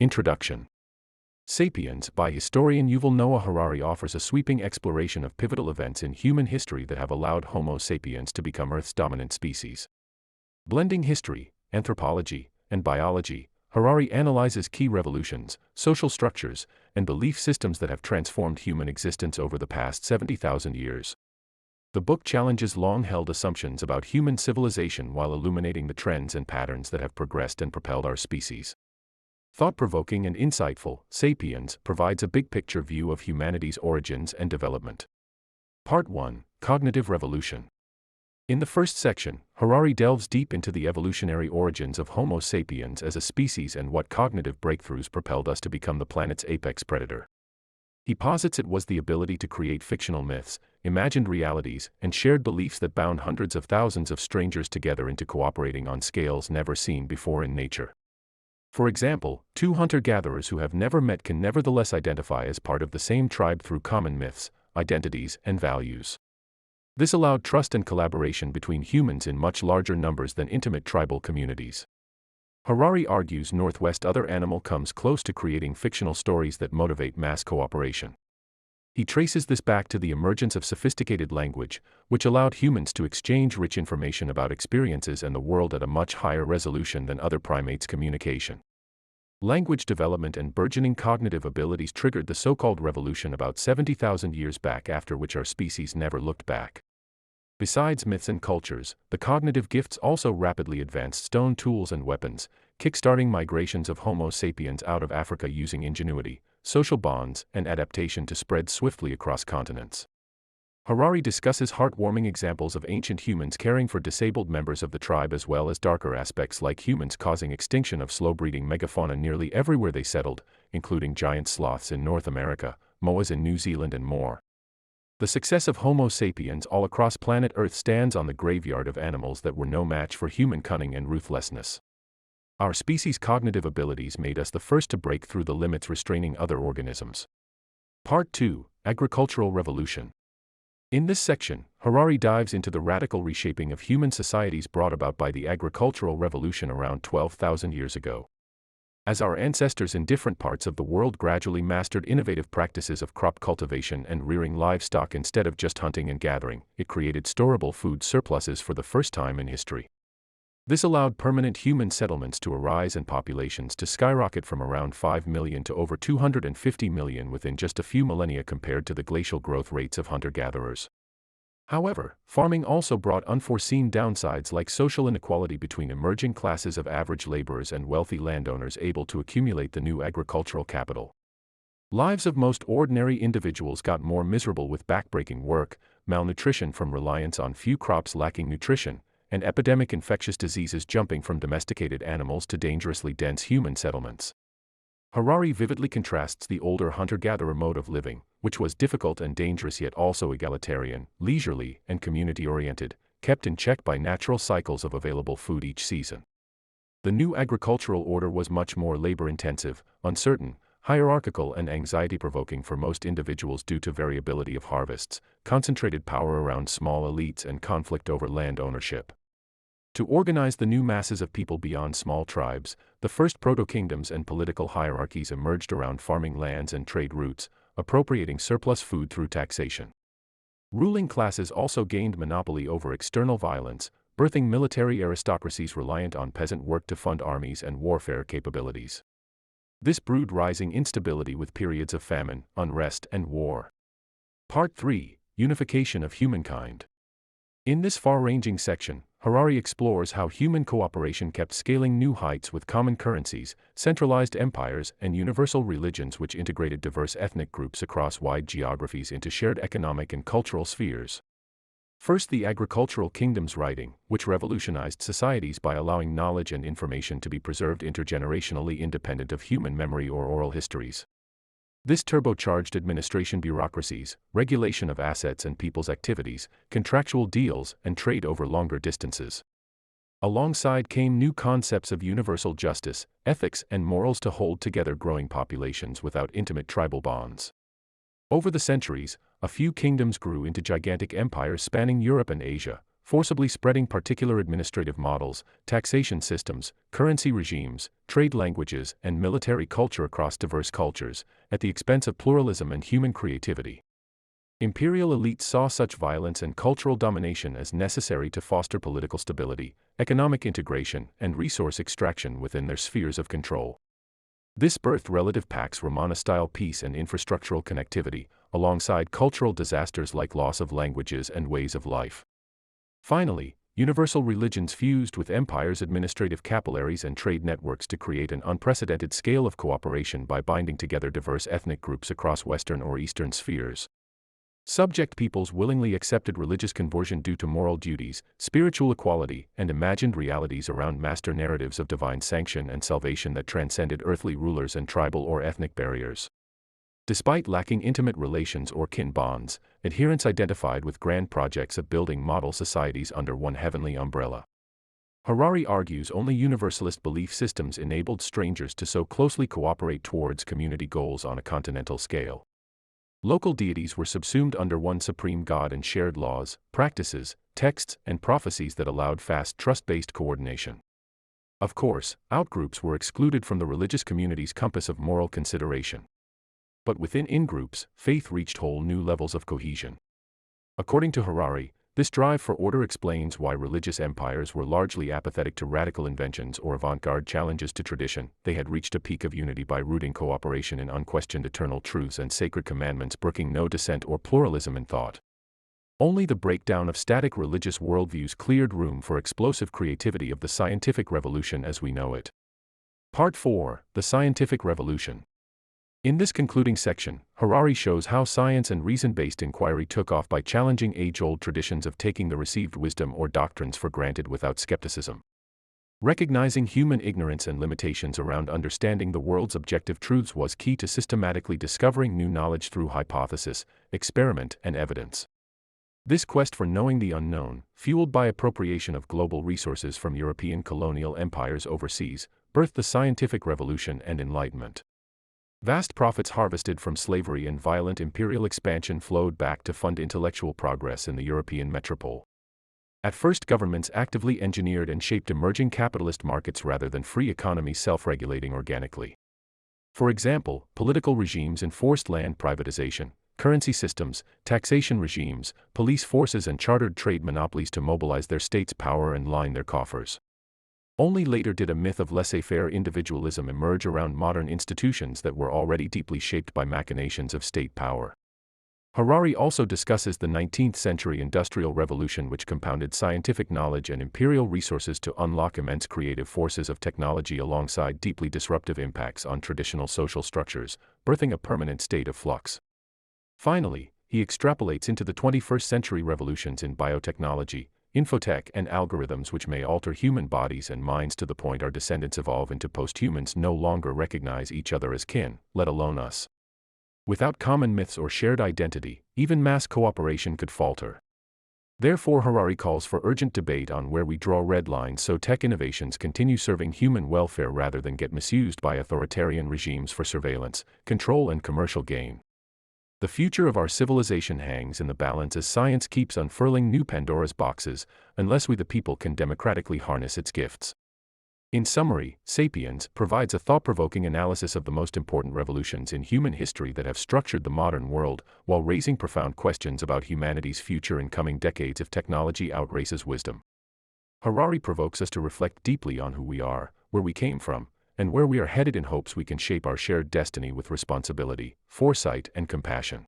Introduction. Sapiens, by historian Yuval Harari, offers a sweeping exploration of pivotal events in human history that have allowed Homo sapiens to become Earth's dominant species. Blending history, anthropology, and biology, Harari analyzes key revolutions, social structures, and belief systems that have transformed human existence over the past 70,000 years. The book challenges long-held assumptions about human civilization while illuminating the trends and patterns that have progressed and propelled our species. Thought-provoking and insightful, Sapiens provides a big-picture view of humanity's origins and development. Part 1. Cognitive Revolution. In the first section, Harari delves deep into the evolutionary origins of Homo sapiens as a species and what cognitive breakthroughs propelled us to become the planet's apex predator. He posits it was the ability to create fictional myths, imagined realities, and shared beliefs that bound hundreds of thousands of strangers together into cooperating on scales never seen before in nature. For example, two hunter-gatherers who have never met can nevertheless identify as part of the same tribe through common myths, identities, and values. This allowed trust and collaboration between humans in much larger numbers than intimate tribal communities. Harari argues Northwest other animal comes close to creating fictional stories that motivate mass cooperation. He traces this back to the emergence of sophisticated language, which allowed humans to exchange rich information about experiences and the world at a much higher resolution than other primates' communication. Language development and burgeoning cognitive abilities triggered the so-called revolution about 70,000 years back, after which our species never looked back. Besides myths and cultures, the cognitive gifts also rapidly advanced stone tools and weapons, kickstarting migrations of Homo sapiens out of Africa using ingenuity, social bonds, and adaptation to spread swiftly across continents. Harari discusses heartwarming examples of ancient humans caring for disabled members of the tribe, as well as darker aspects like humans causing extinction of slow-breeding megafauna nearly everywhere they settled, including giant sloths in North America, moas in New Zealand, and more. The success of Homo sapiens all across planet Earth stands on the graveyard of animals that were no match for human cunning and ruthlessness. Our species' cognitive abilities made us the first to break through the limits restraining other organisms. Part 2. Agricultural Revolution. In this section, Harari dives into the radical reshaping of human societies brought about by the agricultural revolution around 12,000 years ago. As our ancestors in different parts of the world gradually mastered innovative practices of crop cultivation and rearing livestock instead of just hunting and gathering, it created storable food surpluses for the first time in history. This allowed permanent human settlements to arise and populations to skyrocket from around 5 million to over 250 million within just a few millennia compared to the glacial growth rates of hunter-gatherers. However, farming also brought unforeseen downsides like social inequality between emerging classes of average laborers and wealthy landowners able to accumulate the new agricultural capital. Lives of most ordinary individuals got more miserable with backbreaking work, malnutrition from reliance on few crops lacking nutrition, and epidemic infectious diseases jumping from domesticated animals to dangerously dense human settlements. Harari vividly contrasts the older hunter-gatherer mode of living, which was difficult and dangerous yet also egalitarian, leisurely, and community-oriented, kept in check by natural cycles of available food each season. The new agricultural order was much more labor-intensive, uncertain, hierarchical, and anxiety-provoking for most individuals due to variability of harvests, concentrated power around small elites, and conflict over land ownership. To organize the new masses of people beyond small tribes, the first proto-kingdoms and political hierarchies emerged around farming lands and trade routes, appropriating surplus food through taxation. Ruling classes also gained monopoly over external violence, birthing military aristocracies reliant on peasant work to fund armies and warfare capabilities. This brewed rising instability with periods of famine, unrest, and war. Part 3. Unification of Humankind. In this far-ranging section, Harari explores how human cooperation kept scaling new heights with common currencies, centralized empires, and universal religions which integrated diverse ethnic groups across wide geographies into shared economic and cultural spheres. First, the agricultural kingdom's writing, which revolutionized societies by allowing knowledge and information to be preserved intergenerationally independent of human memory or oral histories. This turbocharged administration bureaucracies, regulation of assets and people's activities, contractual deals, and trade over longer distances. Alongside came new concepts of universal justice, ethics, and morals to hold together growing populations without intimate tribal bonds. Over the centuries, a few kingdoms grew into gigantic empires spanning Europe and Asia, forcibly spreading particular administrative models, taxation systems, currency regimes, trade languages, and military culture across diverse cultures, at the expense of pluralism and human creativity. Imperial elites saw such violence and cultural domination as necessary to foster political stability, economic integration, and resource extraction within their spheres of control. This birthed relative Pax Romana-style peace and infrastructural connectivity, alongside cultural disasters like loss of languages and ways of life. Finally, universal religions fused with empires' administrative capillaries and trade networks to create an unprecedented scale of cooperation by binding together diverse ethnic groups across Western or Eastern spheres. Subject peoples willingly accepted religious conversion due to moral duties, spiritual equality, and imagined realities around master narratives of divine sanction and salvation that transcended earthly rulers and tribal or ethnic barriers. Despite lacking intimate relations or kin bonds, adherents identified with grand projects of building model societies under one heavenly umbrella. Harari argues only universalist belief systems enabled strangers to so closely cooperate towards community goals on a continental scale. Local deities were subsumed under one supreme god and shared laws, practices, texts, and prophecies that allowed fast trust-based coordination. Of course, outgroups were excluded from the religious community's compass of moral consideration. But within in-groups, faith reached whole new levels of cohesion. According to Harari, this drive for order explains why religious empires were largely apathetic to radical inventions or avant-garde challenges to tradition. They had reached a peak of unity by rooting cooperation in unquestioned eternal truths and sacred commandments, brooking no dissent or pluralism in thought. Only the breakdown of static religious worldviews cleared room for explosive creativity of the scientific revolution as we know it. Part 4: The Scientific Revolution. In this concluding section, Harari shows how science and reason-based inquiry took off by challenging age-old traditions of taking the received wisdom or doctrines for granted without skepticism. Recognizing human ignorance and limitations around understanding the world's objective truths was key to systematically discovering new knowledge through hypothesis, experiment, and evidence. This quest for knowing the unknown, fueled by appropriation of global resources from European colonial empires overseas, birthed the scientific revolution and enlightenment. Vast profits harvested from slavery and violent imperial expansion flowed back to fund intellectual progress in the European metropole. At first, governments actively engineered and shaped emerging capitalist markets rather than free economies self-regulating organically. For example, political regimes enforced land privatization, currency systems, taxation regimes, police forces, and chartered trade monopolies to mobilize their state's power and line their coffers. Only later did a myth of laissez-faire individualism emerge around modern institutions that were already deeply shaped by machinations of state power. Harari also discusses the 19th-century Industrial Revolution, which compounded scientific knowledge and imperial resources to unlock immense creative forces of technology alongside deeply disruptive impacts on traditional social structures, birthing a permanent state of flux. Finally, he extrapolates into the 21st-century revolutions in biotechnology, infotech, and algorithms which may alter human bodies and minds to the point our descendants evolve into post-humans no longer recognize each other as kin, let alone us. Without common myths or shared identity, even mass cooperation could falter. Therefore, Harari calls for urgent debate on where we draw red lines so tech innovations continue serving human welfare rather than get misused by authoritarian regimes for surveillance, control, and commercial gain. The future of our civilization hangs in the balance as science keeps unfurling new Pandora's boxes, unless we the people can democratically harness its gifts. In summary, Sapiens provides a thought-provoking analysis of the most important revolutions in human history that have structured the modern world, while raising profound questions about humanity's future in coming decades if technology outraces wisdom. Harari provokes us to reflect deeply on who we are, where we came from, and where we are headed in hopes we can shape our shared destiny with responsibility, foresight, and compassion.